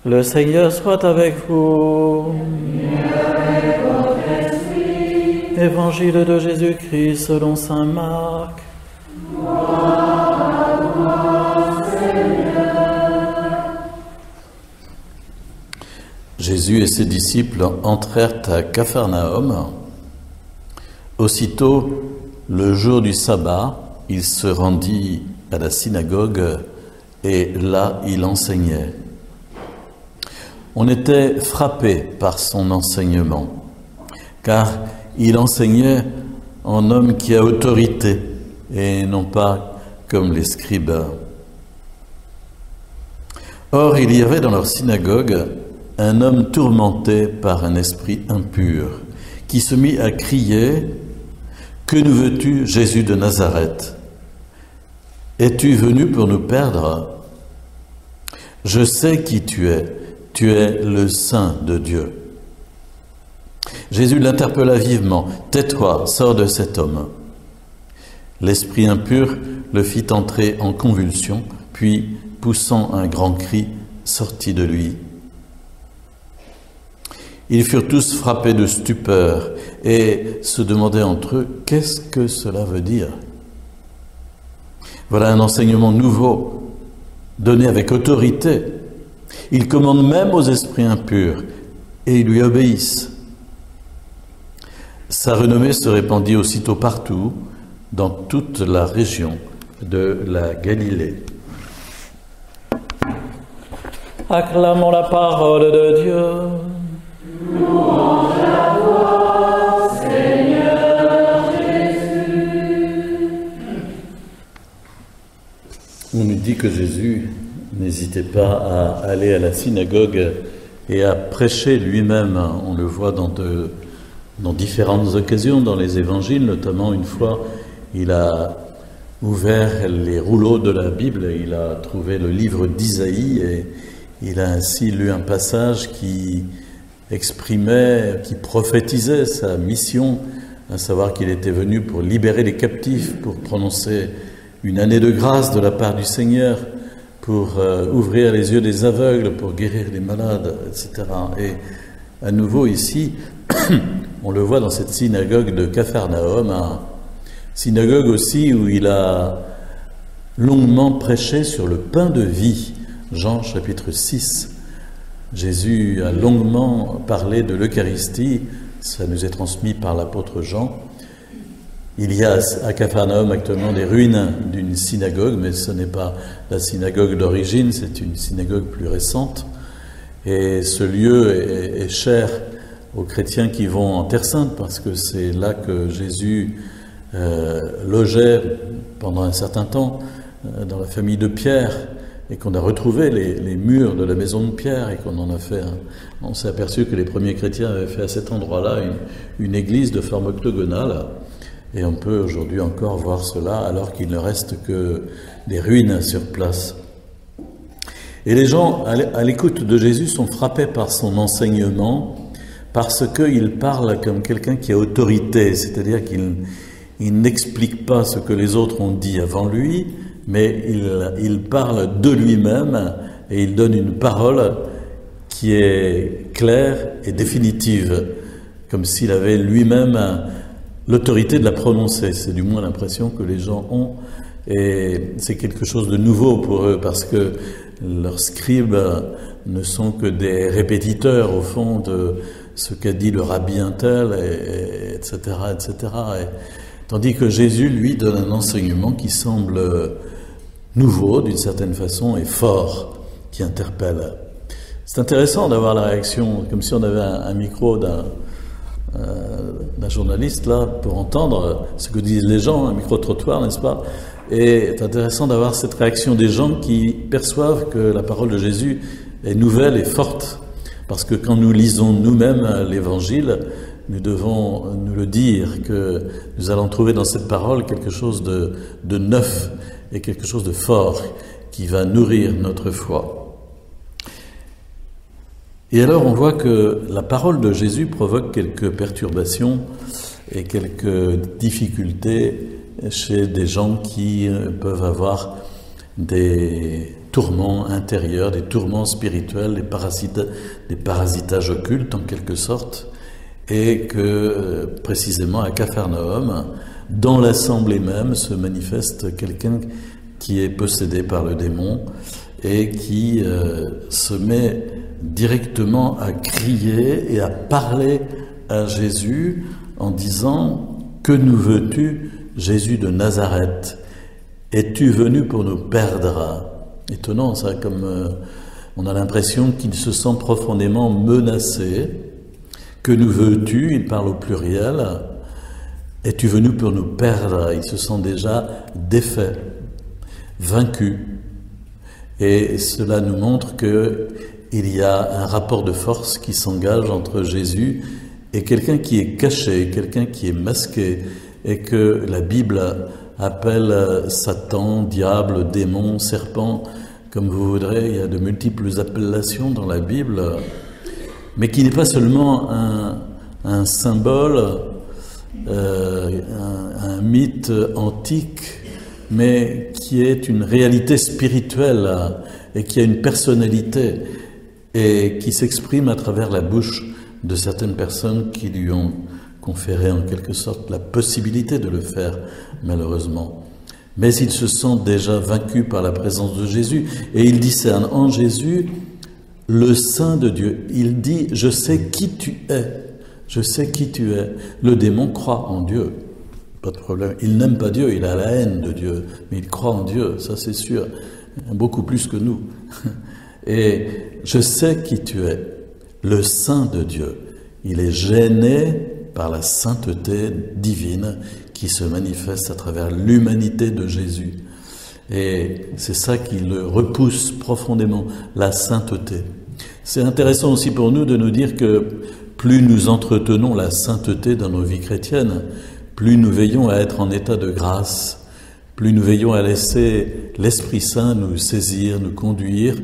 Le Seigneur soit avec vous. Évangile de Jésus-Christ selon saint Marc. Jésus et ses disciples entrèrent à Capharnaüm. Aussitôt, le jour du sabbat, il se rendit à la synagogue et là il enseignait. On était frappé par son enseignement, car il enseignait en homme qui a autorité et non pas comme les scribes. Or, il y avait dans leur synagogue un homme tourmenté par un esprit impur, qui se mit à crier « Que nous veux-tu, Jésus de Nazareth? Es-tu venu pour nous perdre? Je sais qui tu es le Saint de Dieu. » Jésus l'interpella vivement. « Tais-toi, sors de cet homme. » L'esprit impur le fit entrer en convulsion, puis, poussant un grand cri, sortit de lui. Ils furent tous frappés de stupeur et se demandaient entre eux « Qu'est-ce que cela veut dire ?» Voilà un enseignement nouveau, donné avec autorité. Il commande même aux esprits impurs et ils lui obéissent. Sa renommée se répandit aussitôt partout, dans toute la région de la Galilée. Acclamons la parole de Dieu. Louange à toi, Seigneur Jésus. On nous dit que Jésus n'hésitait pas à aller à la synagogue et à prêcher lui-même. On le voit dans différentes occasions, dans les évangiles, notamment une fois, il a ouvert les rouleaux de la Bible, il a trouvé le livre d'Isaïe et il a ainsi lu un passage qui exprimait, qui prophétisait sa mission, à savoir qu'il était venu pour libérer les captifs, pour prononcer une année de grâce de la part du Seigneur, pour ouvrir les yeux des aveugles, pour guérir les malades, etc. Et à nouveau ici, on le voit dans cette synagogue de Capharnaüm, synagogue aussi où il a longuement prêché sur le pain de vie, Jean chapitre 6. Jésus a longuement parlé de l'Eucharistie, ça nous est transmis par l'apôtre Jean. Il y a à Capharnaüm actuellement des ruines d'une synagogue, mais ce n'est pas la synagogue d'origine, c'est une synagogue plus récente. Et ce lieu est cher aux chrétiens qui vont en Terre Sainte, parce que c'est là que Jésus logeait pendant un certain temps, dans la famille de Pierre, et qu'on a retrouvé les murs de la maison de Pierre, et qu'on en a fait on s'est aperçu que les premiers chrétiens avaient fait à cet endroit-là une église de forme octogonale, et on peut aujourd'hui encore voir cela, alors qu'il ne reste que des ruines sur place. Et les gens, à l'écoute de Jésus, sont frappés par son enseignement, parce qu'il parle comme quelqu'un qui a autorité, c'est-à-dire qu'il n'explique pas ce que les autres ont dit avant lui, mais il parle de lui-même et il donne une parole qui est claire et définitive, comme s'il avait lui-même l'autorité de la prononcer. C'est du moins l'impression que les gens ont, et c'est quelque chose de nouveau pour eux, parce que leurs scribes ne sont que des répétiteurs, au fond, de ce qu'a dit le rabbi un tel, etc., etc. Tandis que Jésus, lui, donne un enseignement qui semble nouveau, d'une certaine façon, et fort, qui interpelle. C'est intéressant d'avoir la réaction, comme si on avait un micro d'un journaliste, là, pour entendre ce que disent les gens, un micro-trottoir, n'est-ce pas? Et c'est intéressant d'avoir cette réaction des gens qui perçoivent que la parole de Jésus est nouvelle et forte. Parce que quand nous lisons nous-mêmes l'Évangile, nous devons nous le dire, que nous allons trouver dans cette parole quelque chose de neuf et quelque chose de fort qui va nourrir notre foi. Et alors on voit que la parole de Jésus provoque quelques perturbations et quelques difficultés chez des gens qui peuvent avoir des tourments intérieurs, des tourments spirituels, des parasitages occultes en quelque sorte, et que précisément à Capharnaüm, dans l'assemblée même, se manifeste quelqu'un qui est possédé par le démon et qui se met directement à crier et à parler à Jésus en disant « Que nous veux-tu, Jésus de Nazareth? Es-tu venu pour nous perdre ?» Étonnant ça, comme on a l'impression qu'il se sent profondément menacé. « Que nous veux-tu » il parle au pluriel. « Es-tu venu pour nous perdre ?» Il se sent déjà défait, vaincu. Et cela nous montre qu'il y a un rapport de force qui s'engage entre Jésus et quelqu'un qui est caché, quelqu'un qui est masqué, et que la Bible appelle Satan, diable, démon, serpent, comme vous voudrez. Il y a de multiples appellations dans la Bible, mais qui n'est pas seulement un symbole, un mythe antique, mais qui est une réalité spirituelle et qui a une personnalité et qui s'exprime à travers la bouche de certaines personnes qui lui ont conféré en quelque sorte la possibilité de le faire, malheureusement. Mais il se sent déjà vaincu par la présence de Jésus et il discerne en Jésus le Saint de Dieu. Il dit « Je sais qui tu es, je sais qui tu es ». Le démon croit en Dieu. Pas de problème. Il n'aime pas Dieu, il a la haine de Dieu, mais il croit en Dieu, ça c'est sûr, beaucoup plus que nous. Et je sais qui tu es, le Saint de Dieu. Il est gêné par la sainteté divine qui se manifeste à travers l'humanité de Jésus. Et c'est ça qui le repousse profondément, la sainteté. C'est intéressant aussi pour nous de nous dire que plus nous entretenons la sainteté dans nos vies chrétiennes, plus nous veillons à être en état de grâce, plus nous veillons à laisser l'Esprit Saint nous saisir, nous conduire,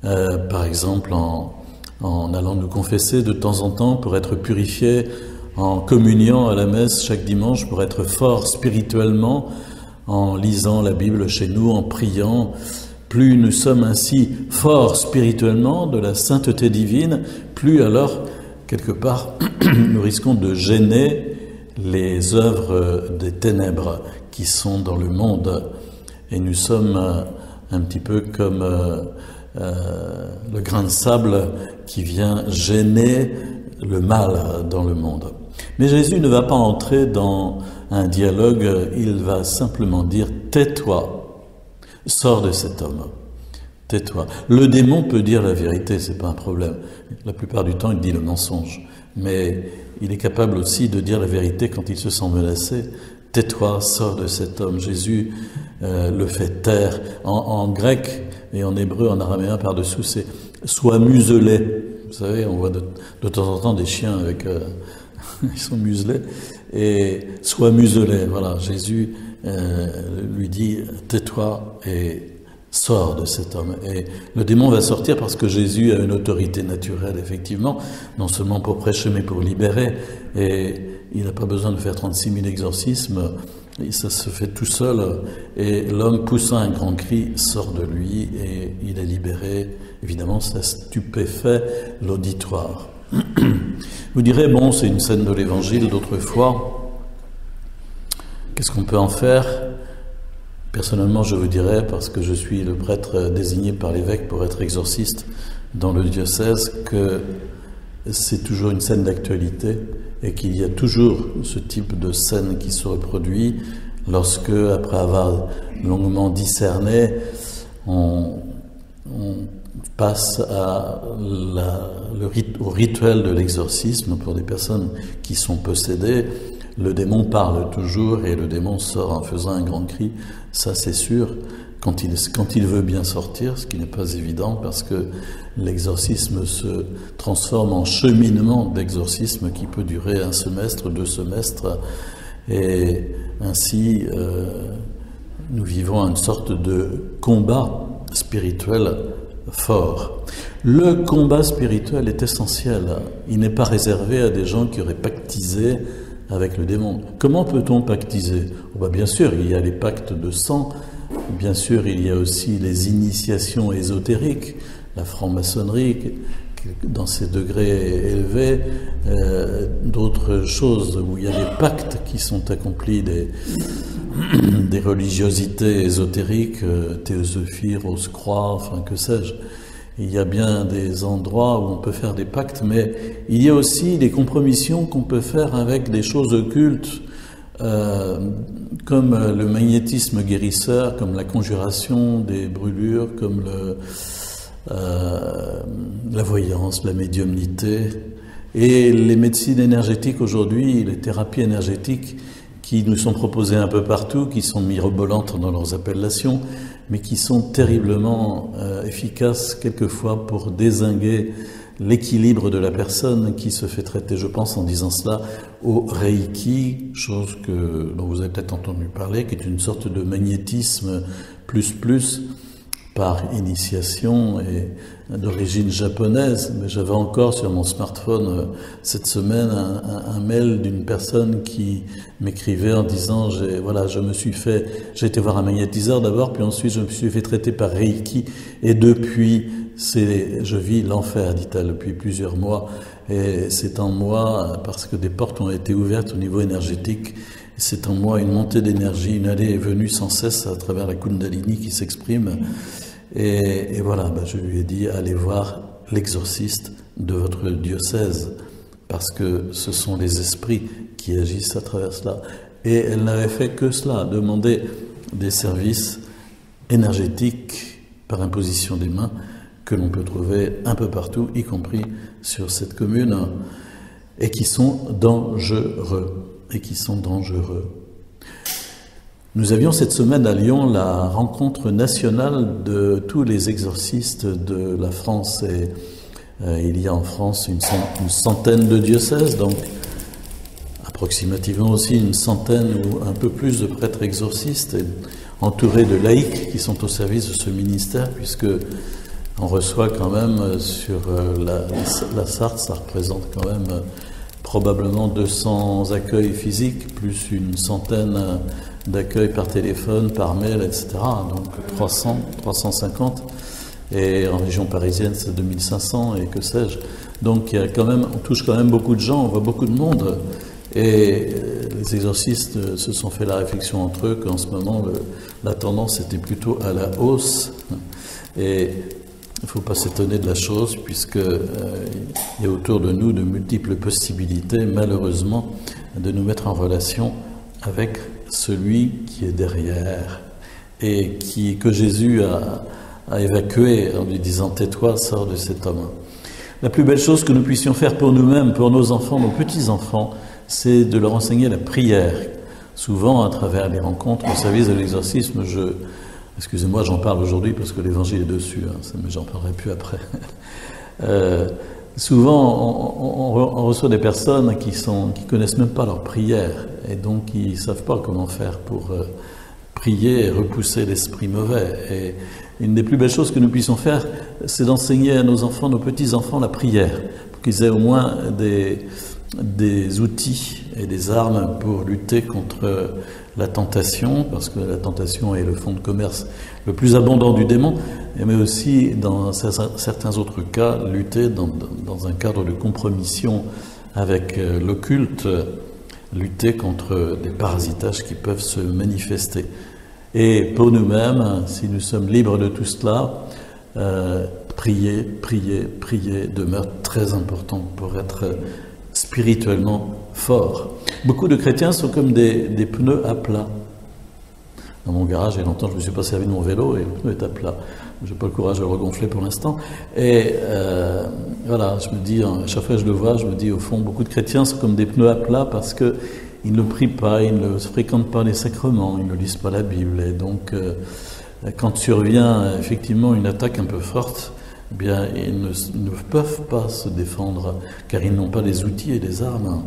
par exemple en allant nous confesser de temps en temps pour être purifiés, en communiant à la messe chaque dimanche pour être fort spirituellement, en lisant la Bible chez nous, en priant. Plus nous sommes ainsi forts spirituellement de la sainteté divine, plus alors, quelque part, nous risquons de gêner les œuvres des ténèbres qui sont dans le monde. Et nous sommes un petit peu comme le grain de sable qui vient gêner le mal dans le monde. Mais Jésus ne va pas entrer dans un dialogue, il va simplement dire « Tais-toi, sors de cet homme, tais-toi ». Le démon peut dire la vérité, c'est pas un problème. La plupart du temps, il dit le mensonge. Mais il est capable aussi de dire la vérité quand il se sent menacé. « Tais-toi, sors de cet homme ». Jésus le fait taire. En grec et en hébreu, en araméen par-dessous, c'est « sois muselé ». Vous savez, on voit de temps en temps des chiens avec... ils sont muselés. Et « sois muselé ». Voilà, Jésus lui dit « tais-toi et sors de cet homme ». Et le démon va sortir parce que Jésus a une autorité naturelle, effectivement, non seulement pour prêcher, mais pour libérer. Et il n'a pas besoin de faire 36 000 exorcismes, et ça se fait tout seul. Et l'homme, poussant un grand cri, sort de lui et il est libéré. Évidemment, ça stupéfait l'auditoire. Vous direz, bon, c'est une scène de l'Évangile d'autrefois. Qu'est-ce qu'on peut en faire ? Personnellement, je vous dirais, parce que je suis le prêtre désigné par l'évêque pour être exorciste dans le diocèse, que c'est toujours une scène d'actualité et qu'il y a toujours ce type de scène qui se reproduit lorsque, après avoir longuement discerné, on passe au rituel de l'exorcisme pour des personnes qui sont possédées. Le démon parle toujours et le démon sort en faisant un grand cri, ça c'est sûr, quand il veut bien sortir, ce qui n'est pas évident parce que l'exorcisme se transforme en cheminement d'exorcisme qui peut durer 1 semestre, 2 semestres, et ainsi nous vivons une sorte de combat spirituel fort. Le combat spirituel est essentiel, il n'est pas réservé à des gens qui auraient pactisé avec le démon. Comment peut-on pactiser ? Bien sûr, il y a les pactes de sang Bien sûr, il y a aussi les initiations ésotériques, la franc-maçonnerie, dans ses degrés élevés, d'autres choses où il y a des pactes qui sont accomplis, des religiosités ésotériques, théosophie, rose-croix, enfin que sais-je. Il y a bien des endroits où on peut faire des pactes, mais il y a aussi des compromissions qu'on peut faire avec des choses occultes, comme le magnétisme guérisseur, comme la conjuration des brûlures, comme la voyance, la médiumnité, et les médecines énergétiques aujourd'hui, les thérapies énergétiques qui nous sont proposées un peu partout, qui sont mirobolantes dans leurs appellations, mais qui sont terriblement efficaces quelquefois pour dézinguer l'équilibre de la personne qui se fait traiter. Je pense en disant cela au Reiki, chose dont vous avez peut-être entendu parler, qui est une sorte de magnétisme plus par initiation et d'origine japonaise. Mais j'avais encore sur mon smartphone cette semaine un mail d'une personne qui m'écrivait en disant j'ai été voir un magnétiseur d'abord, puis ensuite je me suis fait traiter par Reiki, et depuis je vis l'enfer, dit-elle, depuis plusieurs mois, et c'est en moi parce que des portes ont été ouvertes au niveau énergétique. C'est en moi une montée d'énergie, une allée et venue sans cesse à travers la Kundalini qui s'exprime. Et voilà, je lui ai dit, allez voir l'exorciste de votre diocèse, parce que ce sont les esprits qui agissent à travers cela. Et elle n'avait fait que cela, demander des services énergétiques par imposition des mains que l'on peut trouver un peu partout, y compris sur cette commune, et qui sont dangereux. Nous avions cette semaine à Lyon la rencontre nationale de tous les exorcistes de la France, et il y a en France une centaine de diocèses, donc approximativement aussi une centaine ou un peu plus de prêtres exorcistes, entourés de laïcs qui sont au service de ce ministère, puisque on reçoit quand même sur la Sarthe, ça représente quand même probablement 200 accueils physiques, plus une centaine d'accueils par téléphone, par mail, etc. Donc 300, 350. Et en région parisienne, c'est 2500 et que sais-je. Donc on touche quand même beaucoup de gens, on voit beaucoup de monde. Et les exorcistes se sont fait la réflexion entre eux qu'en ce moment, la tendance était plutôt à la hausse. Et il ne faut pas s'étonner de la chose, puisqu'il y a autour de nous de multiples possibilités, malheureusement, de nous mettre en relation avec celui qui est derrière et que Jésus a évacué en lui disant « Tais-toi, sors de cet homme ». La plus belle chose que nous puissions faire pour nous-mêmes, pour nos enfants, nos petits-enfants, c'est de leur enseigner la prière. Souvent, à travers les rencontres au service de l'exorcisme, excusez-moi, j'en parle aujourd'hui parce que l'évangile est dessus, mais j'en parlerai plus après. Souvent, on reçoit des personnes qui connaissent même pas leur prière et donc qui savent pas comment faire pour prier et repousser l'esprit mauvais. Et une des plus belles choses que nous puissions faire, c'est d'enseigner à nos enfants, nos petits-enfants, la prière, pour qu'ils aient au moins des outils et des armes pour lutter contre la tentation, parce que la tentation est le fonds de commerce le plus abondant du démon, mais aussi, dans certains autres cas, lutter dans un cadre de compromission avec l'occulte, lutter contre des parasitages qui peuvent se manifester. Et pour nous-mêmes, si nous sommes libres de tout cela, prier demeure très important pour être spirituellement fort. Beaucoup de chrétiens sont comme des pneus à plat. Dans mon garage, il y a longtemps, je ne me suis pas servi de mon vélo et le pneu est à plat. Je n'ai pas le courage de le regonfler pour l'instant. Et voilà, je me dis, à chaque fois que je le vois, je me dis, au fond, beaucoup de chrétiens sont comme des pneus à plat parce qu'ils ne prient pas, ils ne fréquentent pas les sacrements, ils ne lisent pas la Bible. Et donc, quand survient effectivement une attaque un peu forte, eh bien, ils ne peuvent pas se défendre car ils n'ont pas les outils et les armes.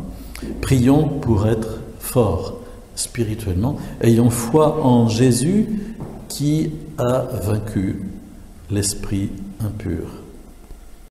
Prions pour être forts spirituellement, ayons foi en Jésus qui a vaincu l'esprit impur.